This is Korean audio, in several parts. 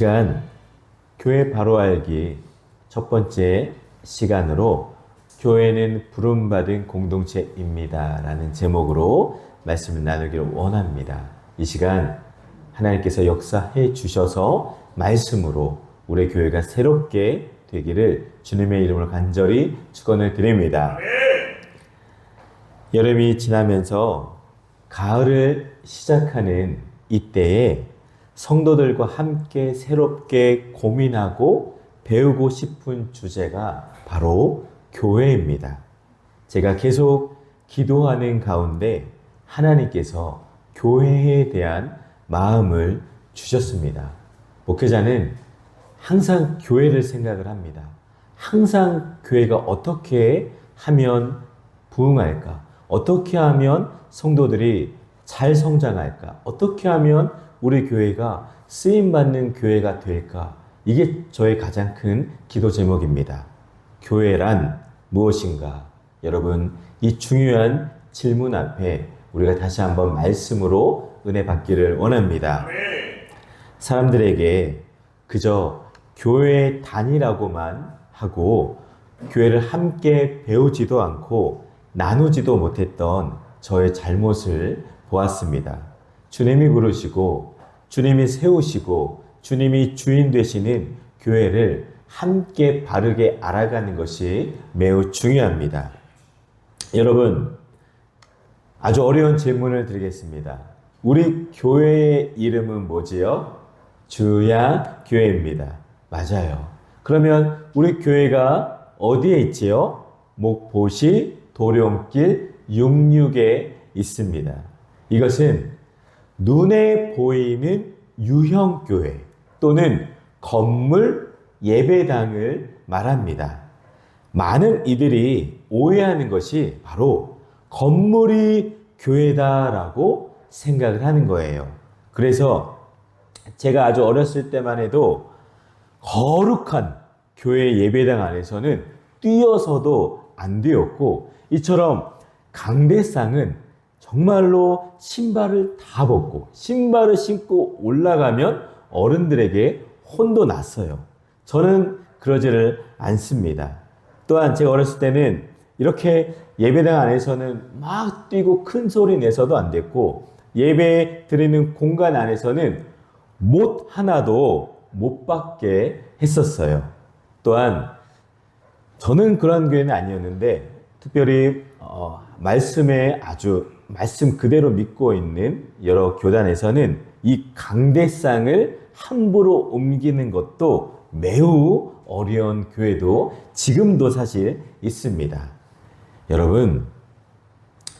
시간 교회 바로 알기 첫 번째 시간으로 교회는 부름받은 공동체입니다 라는 제목으로 말씀을 나누기를 원합니다. 이 시간 하나님께서 역사해 주셔서 말씀으로 우리 교회가 새롭게 되기를 주님의 이름으로 간절히 축원을 드립니다. 여름이 지나면서 가을을 시작하는 이때에 성도들과 함께 새롭게 고민하고 배우고 싶은 주제가 바로 교회입니다. 제가 계속 기도하는 가운데 하나님께서 교회에 대한 마음을 주셨습니다. 목회자는 항상 교회를 생각을 합니다. 항상 교회가 어떻게 하면 부흥할까? 어떻게 하면 성도들이 잘 성장할까? 어떻게 하면 우리 교회가 쓰임받는 교회가 될까? 이게 저의 가장 큰 기도 제목입니다. 교회란 무엇인가? 여러분, 이 중요한 질문 앞에 우리가 다시 한번 말씀으로 은혜 받기를 원합니다. 사람들에게 그저 교회 다니라고만 하고 교회를 함께 배우지도 않고 나누지도 못했던 저의 잘못을 보았습니다. 주님이 부르시고 주님이 세우시고 주님이 주인 되시는 교회를 함께 바르게 알아가는 것이 매우 중요합니다. 여러분, 아주 어려운 질문을 드리겠습니다. 우리 교회의 이름은 뭐지요? 주야 교회입니다. 맞아요. 그러면 우리 교회가 어디에 있지요? 목포시 도룡길 66에 있습니다. 이것은 눈에 보이는 유형교회 또는 건물 예배당을 말합니다. 많은 이들이 오해하는 것이 바로 건물이 교회다라고 생각을 하는 거예요. 그래서 제가 아주 어렸을 때만 해도 거룩한 교회 예배당 안에서는 뛰어서도 안 되었고, 이처럼 강대상은 정말로 신발을 다 벗고 신발을 신고 올라가면 어른들에게 혼도 났어요. 저는 그러지를 않습니다. 또한 제가 어렸을 때는 이렇게 예배당 안에서는 막 뛰고 큰 소리 내서도 안 됐고, 예배 드리는 공간 안에서는 못 하나도 못 받게 했었어요. 또한 저는 그런 교회는 아니었는데, 특별히 말씀에 아주 말씀 그대로 믿고 있는 여러 교단에서는 이 강대상을 함부로 옮기는 것도 매우 어려운 교회도 지금도 사실 있습니다. 여러분,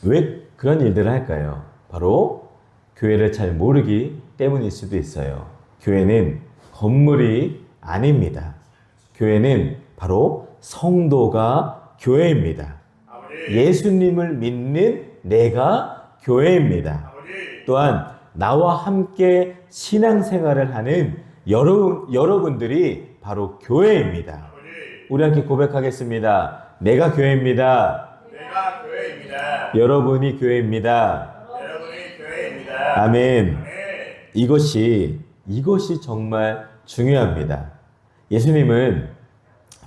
왜 그런 일들을 할까요? 바로 교회를 잘 모르기 때문일 수도 있어요. 교회는 건물이 아닙니다. 교회는 바로 성도가 교회입니다. 예수님을 믿는 내가 교회입니다. 또한 나와 함께 신앙생활을 하는 여러분들이 바로 교회입니다. 우리 함께 고백하겠습니다. 내가 교회입니다. 내가 교회입니다. 여러분이 교회입니다. 여러분이 교회입니다. 아멘. 이것이 정말 중요합니다. 예수님은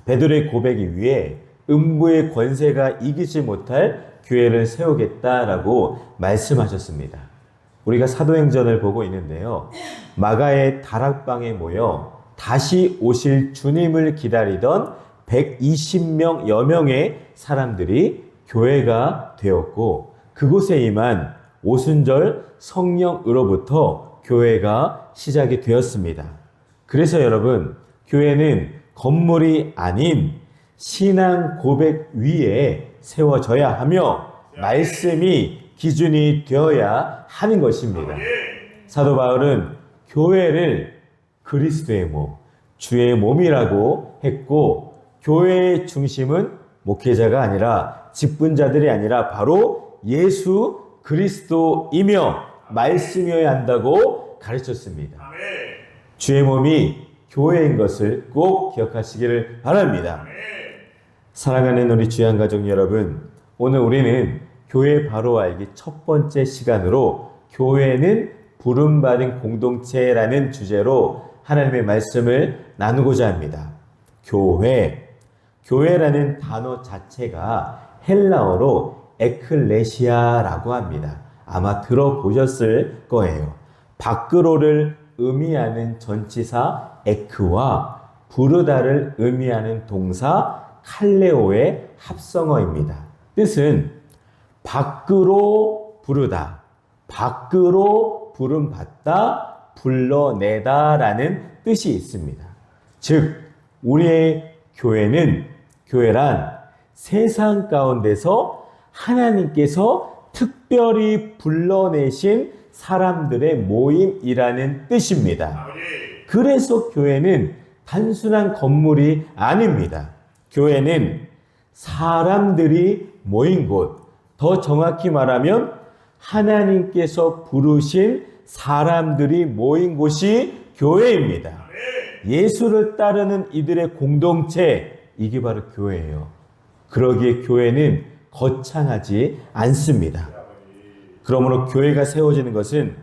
베드로의 고백이 위에 음부의 권세가 이기지 못할 교회를 세우겠다라고 말씀하셨습니다. 우리가 사도행전을 보고 있는데요. 마가의 다락방에 모여 다시 오실 주님을 기다리던 120명여 명의 사람들이 교회가 되었고, 그곳에 임한 오순절 성령으로부터 교회가 시작이 되었습니다. 그래서 여러분, 교회는 건물이 아닌 신앙 고백 위에 세워져야 하며 말씀이 기준이 되어야 하는 것입니다. 사도 바울은 교회를 그리스도의 몸, 주의 몸이라고 했고, 교회의 중심은 목회자가 아니라 직분자들이 아니라 바로 예수 그리스도이며 말씀이어야 한다고 가르쳤습니다. 주의 몸이 교회인 것을 꼭 기억하시기를 바랍니다. 사랑하는 우리 주양 가족 여러분, 오늘 우리는 교회 바로 알기 첫 번째 시간으로 교회는 부름받은 공동체라는 주제로 하나님의 말씀을 나누고자 합니다. 교회라는 단어 자체가 헬라어로 에클레시아라고 합니다. 아마 들어보셨을 거예요. 밖으로를 의미하는 전치사 에크와 부르다를 의미하는 동사 칼레오의 합성어입니다. 뜻은 밖으로 부르다, 밖으로 부름받다, 불러내다 라는 뜻이 있습니다. 즉 우리의 교회란 세상 가운데서 하나님께서 특별히 불러내신 사람들의 모임이라는 뜻입니다. 그래서 교회는 단순한 건물이 아닙니다. 교회는 사람들이 모인 곳, 더 정확히 말하면 하나님께서 부르신 사람들이 모인 곳이 교회입니다. 예수를 따르는 이들의 공동체, 이게 바로 교회예요. 그러기에 교회는 거창하지 않습니다. 그러므로 교회가 세워지는 것은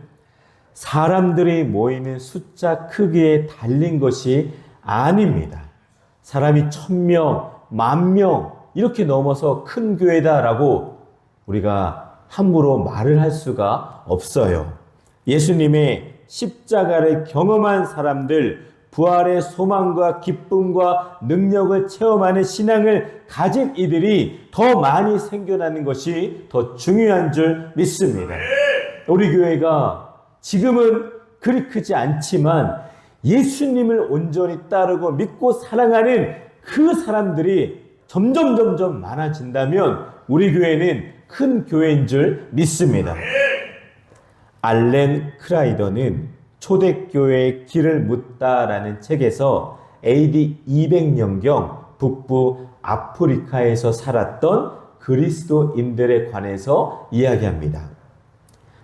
사람들이 모이는 숫자 크기에 달린 것이 아닙니다. 사람이 1000명, 10,000명 이렇게 넘어서 큰 교회다라고 우리가 함부로 말을 할 수가 없어요. 예수님의 십자가를 경험한 사람들, 부활의 소망과 기쁨과 능력을 체험하는 신앙을 가진 이들이 더 많이 생겨나는 것이 더 중요한 줄 믿습니다. 우리 교회가 지금은 그리 크지 않지만 예수님을 온전히 따르고 믿고 사랑하는 그 사람들이 점점 많아진다면 우리 교회는 큰 교회인 줄 믿습니다. 알렌 크라이더는 초대교회의 길을 묻다라는 책에서 AD 200년경 북부 아프리카에서 살았던 그리스도인들에 관해서 이야기합니다.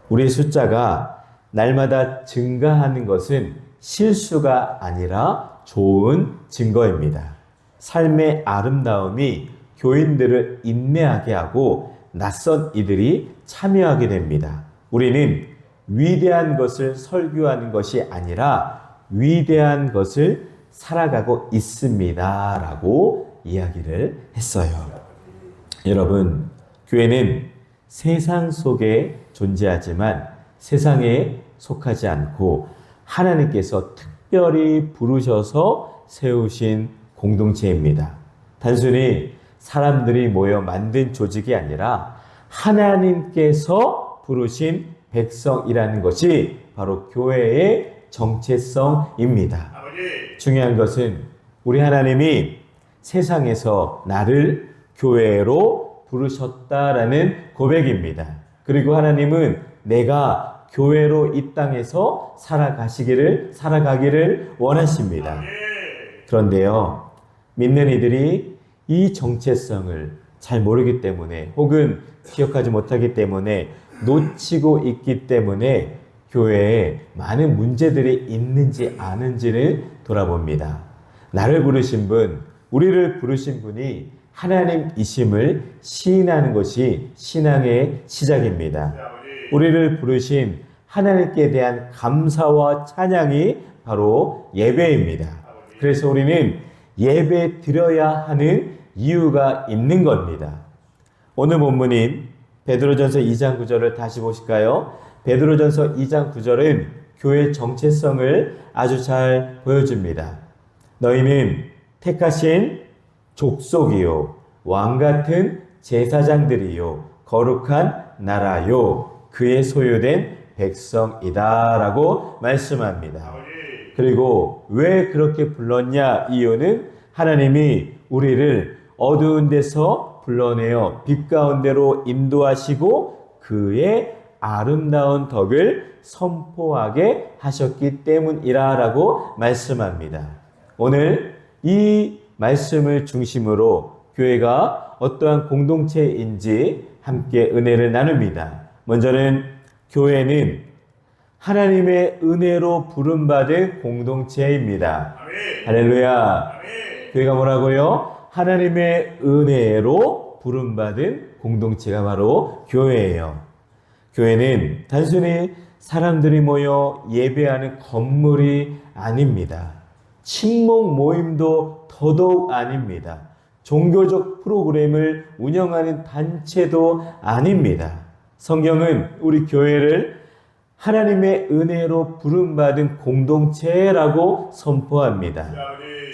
우리의 숫자가 날마다 증가하는 것은 실수가 아니라 좋은 증거입니다. 삶의 아름다움이 교인들을 인내하게 하고 낯선 이들이 참여하게 됩니다. 우리는 위대한 것을 설교하는 것이 아니라 위대한 것을 살아가고 있습니다 라고 이야기를 했어요. 여러분, 교회는 세상 속에 존재하지만 세상에 속하지 않고 하나님께서 특별히 부르셔서 세우신 공동체입니다. 단순히 사람들이 모여 만든 조직이 아니라 하나님께서 부르신 백성이라는 것이 바로 교회의 정체성입니다. 중요한 것은 우리 하나님이 세상에서 나를 교회로 부르셨다라는 고백입니다. 그리고 하나님은 내가 교회로 이 땅에서 살아가기를 원하십니다. 그런데요, 믿는 이들이 이 정체성을 잘 모르기 때문에 혹은 기억하지 못하기 때문에 놓치고 있기 때문에 교회에 많은 문제들이 있는지 아는지를 돌아봅니다. 나를 부르신 분, 우리를 부르신 분이 하나님이심을 시인하는 것이 신앙의 시작입니다. 우리를 부르신 하나님께 대한 감사와 찬양이 바로 예배입니다. 그래서 우리는 예배 드려야 하는 이유가 있는 겁니다. 오늘 본문인 베드로전서 2장 9절을 다시 보실까요? 베드로전서 2장 9절은 교회의 정체성을 아주 잘 보여줍니다. 너희는 택하신 족속이요 왕같은 제사장들이요 거룩한 나라요 그의 소유된 백성이다 라고 말씀합니다. 그리고 왜 그렇게 불렀냐? 이유는 하나님이 우리를 어두운 데서 불러내어 빛 가운데로 인도하시고 그의 아름다운 덕을 선포하게 하셨기 때문이라 라고 말씀합니다. 오늘 이 말씀을 중심으로 교회가 어떠한 공동체인지 함께 은혜를 나눕니다. 먼저는 교회는 하나님의 은혜로 부름받은 공동체입니다. 할렐루야. 교회가 뭐라고요? 하나님의 은혜로 부름받은 공동체가 바로 교회예요. 교회는 단순히 사람들이 모여 예배하는 건물이 아닙니다. 친목 모임도 더더욱 아닙니다. 종교적 프로그램을 운영하는 단체도 아닙니다. 성경은 우리 교회를 하나님의 은혜로 부름받은 공동체라고 선포합니다.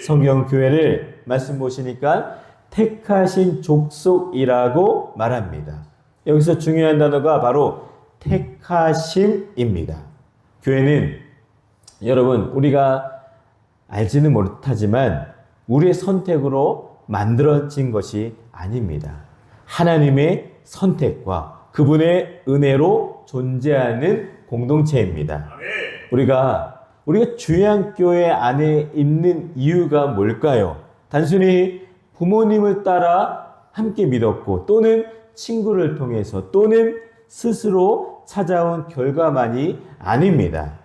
성경 교회를 말씀 보시니까 택하신 족속이라고 말합니다. 여기서 중요한 단어가 바로 택하심입니다. 교회는 여러분 우리가 알지는 못하지만 우리의 선택으로 만들어진 것이 아닙니다. 하나님의 선택과 그분의 은혜로 존재하는 공동체입니다. 우리가 주양교회 안에 있는 이유가 뭘까요? 단순히 부모님을 따라 함께 믿었고 또는 친구를 통해서 또는 스스로 찾아온 결과만이 아닙니다.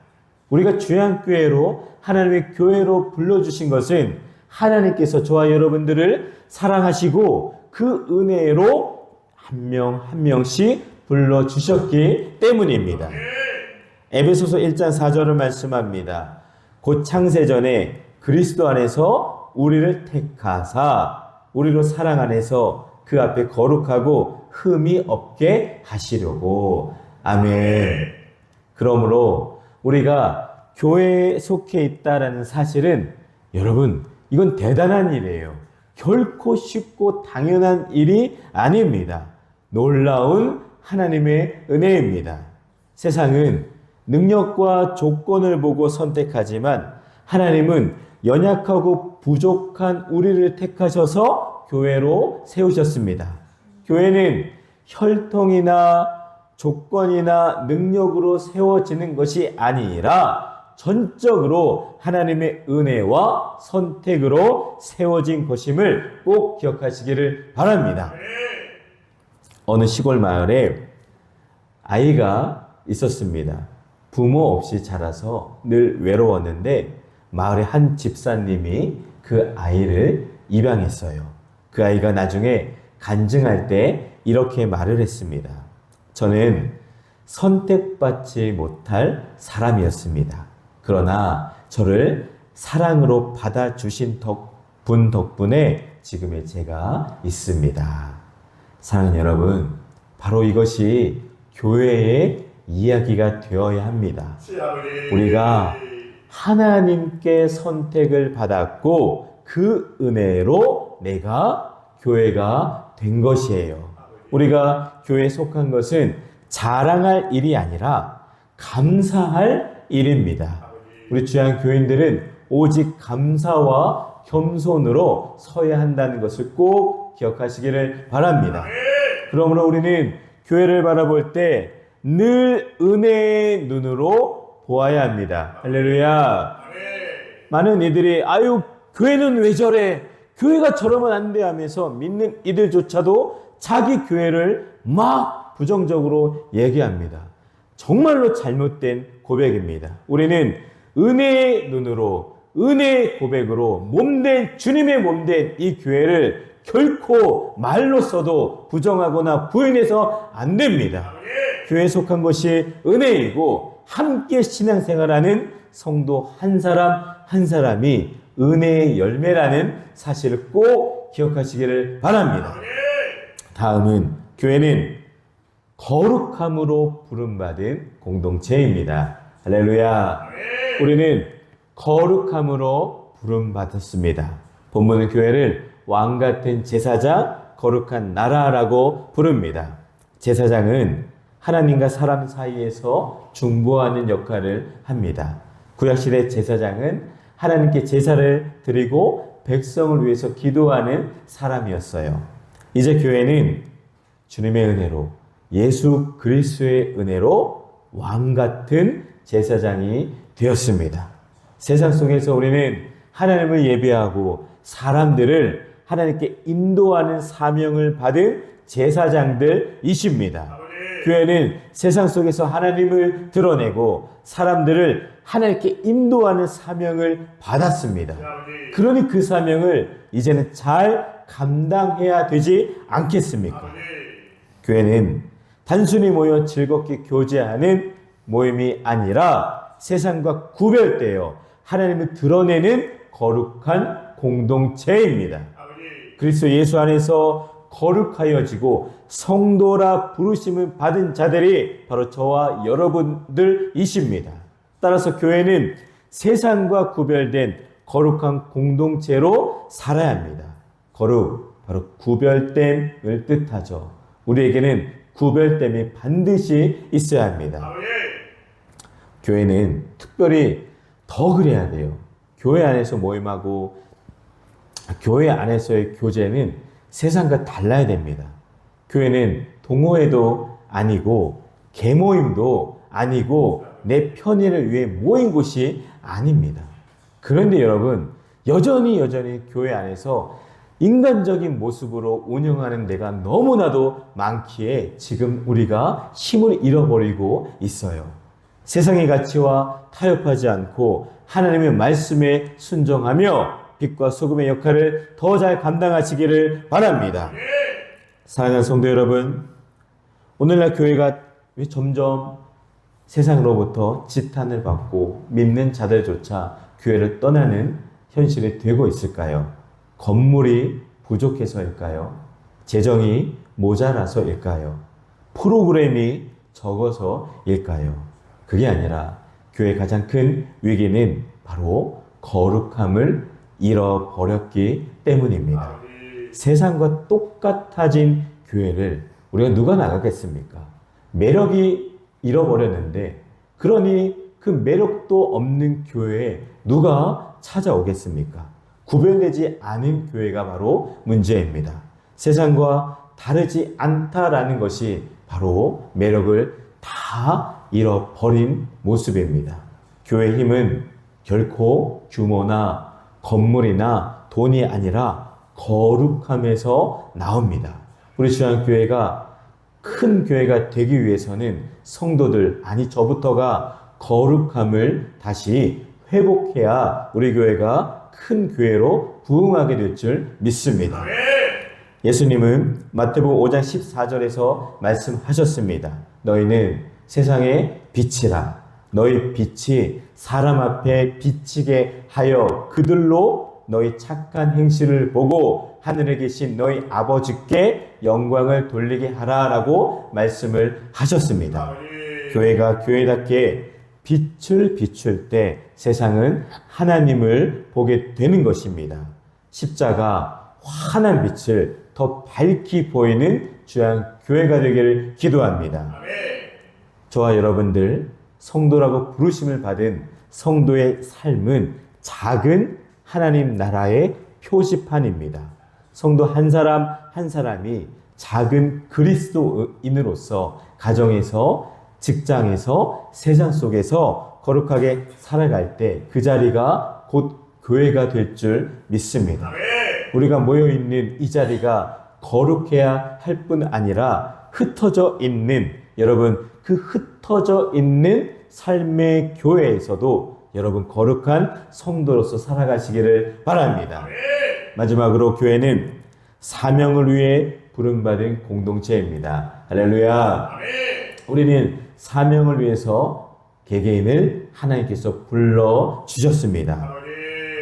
우리가 주양교회로 하나님의 교회로 불러주신 것은 하나님께서 저와 여러분들을 사랑하시고 그 은혜로 한 명 한 명씩 불러주셨기 때문입니다. 에베소서 1장 4절을 말씀합니다. 곧 창세전에 그리스도 안에서 우리를 택하사 우리로 사랑 안에서 그 앞에 거룩하고 흠이 없게 하시려고. 아멘. 그러므로 우리가 교회에 속해 있다라는 사실은 여러분 이건 대단한 일이에요. 결코 쉽고 당연한 일이 아닙니다. 놀라운 하나님의 은혜입니다. 세상은 능력과 조건을 보고 선택하지만 하나님은 연약하고 부족한 우리를 택하셔서 교회로 세우셨습니다. 교회는 혈통이나 조건이나 능력으로 세워지는 것이 아니라 전적으로 하나님의 은혜와 선택으로 세워진 것임을 꼭 기억하시기를 바랍니다. 어느 시골 마을에 아이가 있었습니다. 부모 없이 자라서 늘 외로웠는데 마을의 한 집사님이 그 아이를 입양했어요. 그 아이가 나중에 간증할 때 이렇게 말을 했습니다. 저는 선택받지 못할 사람이었습니다. 그러나 저를 사랑으로 받아주신 분 덕분에 지금의 제가 있습니다. 사랑하는 여러분, 바로 이것이 교회의 이야기가 되어야 합니다. 우리가 하나님께 선택을 받았고 그 은혜로 내가 교회가 된 것이에요. 우리가 교회에 속한 것은 자랑할 일이 아니라 감사할 일입니다. 우리 주양 교인들은 오직 감사와 겸손으로 서야 한다는 것을 꼭 기억하시기를 바랍니다. 그러므로 우리는 교회를 바라볼 때 늘 은혜의 눈으로 보아야 합니다. 할렐루야. 많은 이들이 아유 교회는 왜 저래? 교회가 저러면 안 돼 하면서 믿는 이들조차도 자기 교회를 막 부정적으로 얘기합니다. 정말로 잘못된 고백입니다. 우리는 은혜의 눈으로 은혜의 고백으로 몸된 주님의 몸된 이 교회를 결코 말로써도 부정하거나 부인해서 안 됩니다. 교회에 속한 것이 은혜이고 함께 신앙생활하는 성도 한 사람 한 사람이 은혜의 열매라는 사실을 꼭 기억하시기를 바랍니다. 다음은 교회는 거룩함으로 부름받은 공동체입니다. 할렐루야. 우리는 거룩함으로 부름받았습니다. 본문은 교회를 왕같은 제사장, 거룩한 나라라고 부릅니다. 제사장은 하나님과 사람 사이에서 중보하는 역할을 합니다. 구약시대 제사장은 하나님께 제사를 드리고 백성을 위해서 기도하는 사람이었어요. 이제 교회는 주님의 은혜로 예수 그리스도의 은혜로 왕같은 제사장이 되었습니다. 세상 속에서 우리는 하나님을 예배하고 사람들을 하나님께 인도하는 사명을 받은 제사장들이십니다. 교회는 세상 속에서 하나님을 드러내고 사람들을 하나님께 인도하는 사명을 받았습니다. 그러니 그 사명을 이제는 잘 감당해야 되지 않겠습니까? 교회는 단순히 모여 즐겁게 교제하는 모임이 아니라 세상과 구별되어 하나님을 드러내는 거룩한 공동체입니다. 아버지. 그리스도 예수 안에서 거룩하여지고 성도라 부르심을 받은 자들이 바로 저와 여러분들이십니다. 따라서 교회는 세상과 구별된 거룩한 공동체로 살아야 합니다. 거룩, 바로 구별됨을 뜻하죠. 우리에게는 구별됨이 반드시 있어야 합니다. 아버지. 교회는 특별히 더 그래야 돼요. 교회 안에서 모임하고 교회 안에서의 교제는 세상과 달라야 됩니다. 교회는 동호회도 아니고 계모임도 아니고 내 편의를 위해 모인 곳이 아닙니다. 그런데 여러분, 여전히 교회 안에서 인간적인 모습으로 운영하는 데가 너무나도 많기에 지금 우리가 힘을 잃어버리고 있어요. 세상의 가치와 타협하지 않고 하나님의 말씀에 순종하며 빛과 소금의 역할을 더 잘 감당하시기를 바랍니다. 사랑하는 성도 여러분, 오늘날 교회가 왜 점점 세상으로부터 지탄을 받고 믿는 자들조차 교회를 떠나는 현실이 되고 있을까요? 건물이 부족해서일까요? 재정이 모자라서일까요? 프로그램이 적어서일까요? 그게 아니라 교회의 가장 큰 위기는 바로 거룩함을 잃어버렸기 때문입니다. 세상과 똑같아진 교회를 우리가 누가 나가겠습니까? 매력이 잃어버렸는데, 그러니 그 매력도 없는 교회에 누가 찾아오겠습니까? 구별되지 않은 교회가 바로 문제입니다. 세상과 다르지 않다라는 것이 바로 매력을 다 잃어버린 모습입니다. 교회의 힘은 결코 규모나 건물이나 돈이 아니라 거룩함에서 나옵니다. 우리 주안교회가 큰 교회가 되기 위해서는 성도들, 아니 저부터가 거룩함을 다시 회복해야 우리 교회가 큰 교회로 부흥하게 될 줄 믿습니다. 예수님은 마태복음 5장 14절에서 말씀하셨습니다. 너희는 세상의 빛이라. 너희 빛이 사람 앞에 비치게 하여 그들로 너희 착한 행실을 보고 하늘에 계신 너희 아버지께 영광을 돌리게 하라라고 말씀을 하셨습니다. 교회가 교회답게 빛을 비출 때 세상은 하나님을 보게 되는 것입니다. 십자가 환한 빛을 더 밝히 보이는 주양 교회가 되기를 기도합니다. 저와 여러분들 성도라고 부르심을 받은 성도의 삶은 작은 하나님 나라의 표지판입니다. 성도 한 사람 한 사람이 작은 그리스도인으로서 가정에서, 직장에서, 세상 속에서 거룩하게 살아갈 때 그 자리가 곧 교회가 될 줄 믿습니다. 우리가 모여있는 이 자리가 거룩해야 할 뿐 아니라 흩어져 있는, 여러분, 그 흩어져 있는 삶의 교회에서도 여러분 거룩한 성도로서 살아가시기를 바랍니다. 마지막으로 교회는 사명을 위해 부름받은 공동체입니다. 할렐루야. 우리는 사명을 위해서 개개인을 하나님께서 불러주셨습니다.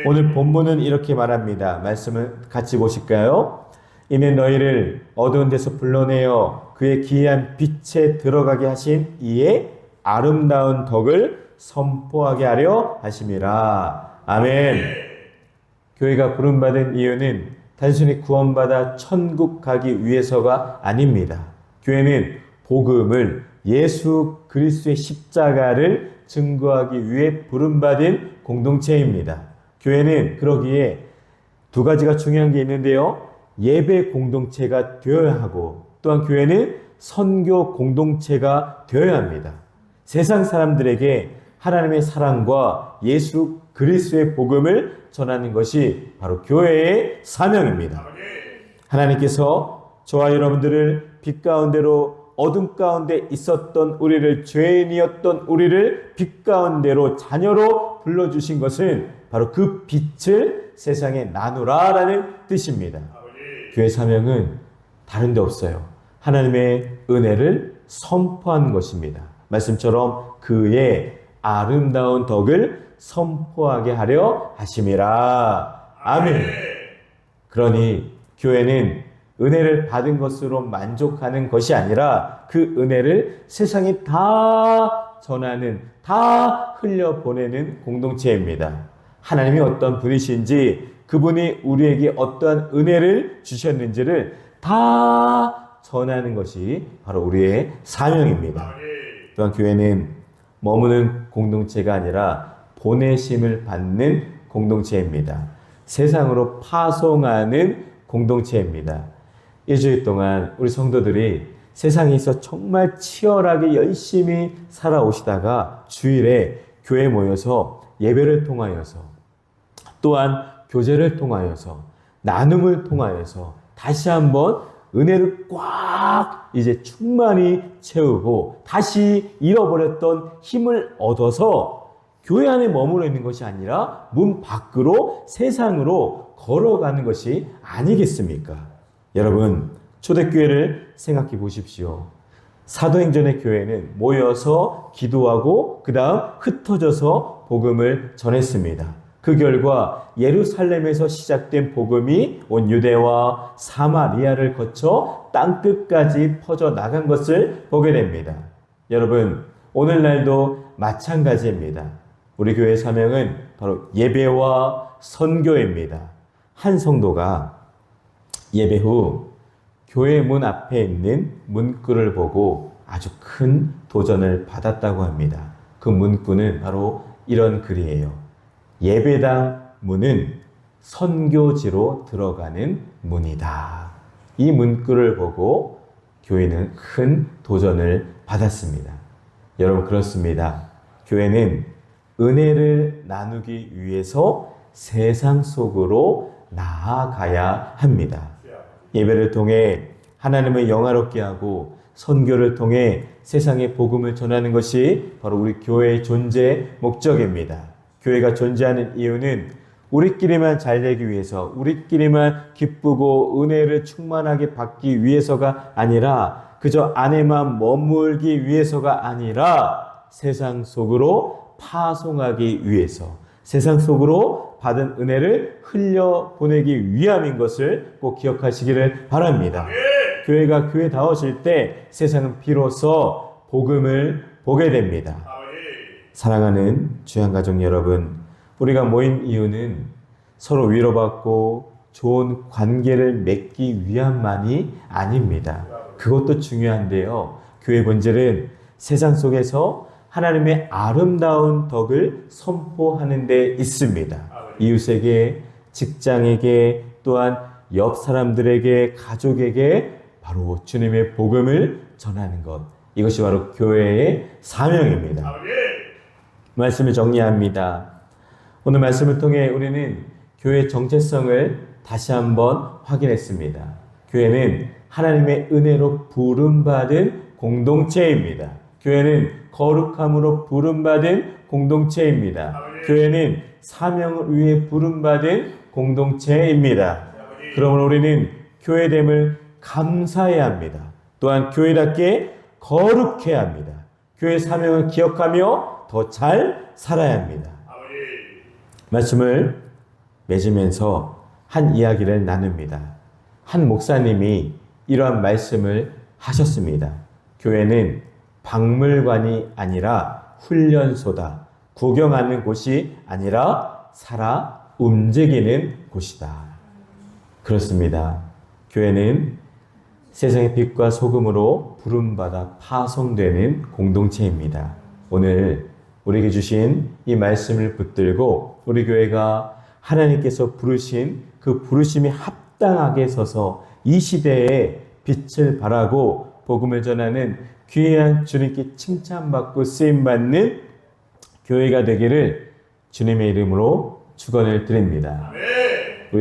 오늘 본문은 이렇게 말합니다. 말씀을 같이 보실까요? 이는 너희를 어두운 데서 불러내어 그의 기이한 빛에 들어가게 하신 이의 아름다운 덕을 선포하게 하려 하심이라. 아멘. 교회가 부름받은 이유는 단순히 구원받아 천국 가기 위해서가 아닙니다. 교회는 복음을, 예수 그리스도의 십자가를 증거하기 위해 부름받은 공동체입니다. 교회는 그러기에 두 가지가 중요한 게 있는데요. 예배 공동체가 되어야 하고, 또한 교회는 선교 공동체가 되어야 합니다. 세상 사람들에게 하나님의 사랑과 예수 그리스도의 복음을 전하는 것이 바로 교회의 사명입니다. 하나님께서 저와 여러분들을 빛 가운데로, 어둠 가운데 있었던 우리를, 죄인이었던 우리를 빛 가운데로 자녀로 불러주신 것은 바로 그 빛을 세상에 나누라라는 뜻입니다. 교회 사명은 다른 데 없어요. 하나님의 은혜를 선포하는 것입니다. 말씀처럼 그의 아름다운 덕을 선포하게 하려 하심이라. 아멘. 그러니 교회는 은혜를 받은 것으로 만족하는 것이 아니라 그 은혜를 세상에 다 전하는, 다 흘려보내는 공동체입니다. 하나님이 어떤 분이신지, 그분이 우리에게 어떠한 은혜를 주셨는지를 다 전하는 것이 바로 우리의 사명입니다. 또한 교회는 머무는 공동체가 아니라 보내심을 받는 공동체입니다. 세상으로 파송하는 공동체입니다. 일주일 동안 우리 성도들이 세상에서 정말 치열하게 열심히 살아오시다가 주일에 교회에 모여서 예배를 통하여서, 또한 교제를 통하여서, 나눔을 통하여서 다시 한번 은혜를 꽉 이제 충만히 채우고 다시 잃어버렸던 힘을 얻어서 교회 안에 머물러 있는 것이 아니라 문 밖으로, 세상으로 걸어가는 것이 아니겠습니까? 여러분, 초대교회를 생각해 보십시오. 사도행전의 교회는 모여서 기도하고 그 다음 흩어져서 복음을 전했습니다. 그 결과 예루살렘에서 시작된 복음이 온 유대와 사마리아를 거쳐 땅끝까지 퍼져 나간 것을 보게 됩니다. 여러분, 오늘날도 마찬가지입니다. 우리 교회의 사명은 바로 예배와 선교입니다. 한 성도가 예배 후 교회 문 앞에 있는 문구를 보고 아주 큰 도전을 받았다고 합니다. 그 문구는 바로 이런 글이에요. 예배당 문은 선교지로 들어가는 문이다. 이 문구를 보고 교회는 큰 도전을 받았습니다. 여러분, 그렇습니다. 교회는 은혜를 나누기 위해서 세상 속으로 나아가야 합니다. 예배를 통해 하나님을 영화롭게 하고 선교를 통해 세상에 복음을 전하는 것이 바로 우리 교회의 존재 목적입니다. 교회가 존재하는 이유는 우리끼리만 잘 되기 위해서, 우리끼리만 기쁘고 은혜를 충만하게 받기 위해서가 아니라, 그저 안에만 머물기 위해서가 아니라 세상 속으로 파송하기 위해서, 세상 속으로 받은 은혜를 흘려보내기 위함인 것을 꼭 기억하시기를 바랍니다. 교회가 교회다워질 때 세상은 비로소 복음을 보게 됩니다. 사랑하는 주양가족 여러분, 우리가 모인 이유는 서로 위로받고 좋은 관계를 맺기 위함만이 아닙니다. 그것도 중요한데요. 교회 본질은 세상 속에서 하나님의 아름다운 덕을 선포하는 데 있습니다. 이웃에게, 직장에게, 또한 옆 사람들에게, 가족에게 바로 주님의 복음을 전하는 것. 이것이 바로 교회의 사명입니다. 말씀을 정리합니다. 오늘 말씀을 통해 우리는 교회의 정체성을 다시 한번 확인했습니다. 교회는 하나님의 은혜로 부름받은 공동체입니다. 교회는 거룩함으로 부름받은 공동체입니다. 교회는 사명을 위해 부름받은 공동체입니다. 그러므로 우리는 교회됨을 감사해야 합니다. 또한 교회답게 거룩해야 합니다. 교회 사명을 기억하며 더 잘 살아야 합니다. 말씀을 맺으면서 한 이야기를 나눕니다. 한 목사님이 이러한 말씀을 하셨습니다. 교회는 박물관이 아니라 훈련소다. 구경하는 곳이 아니라 살아 움직이는 곳이다. 그렇습니다. 교회는 세상의 빛과 소금으로 부름받아 파송되는 공동체입니다. 오늘 우리에게 주신 이 말씀을 붙들고 우리 교회가 하나님께서 부르신 그 부르심에 합당하게 서서 이 시대에 빛을 발하고 복음을 전하는 귀한 주님께 칭찬받고 쓰임받는 교회가 되기를 주님의 이름으로 축원을 드립니다.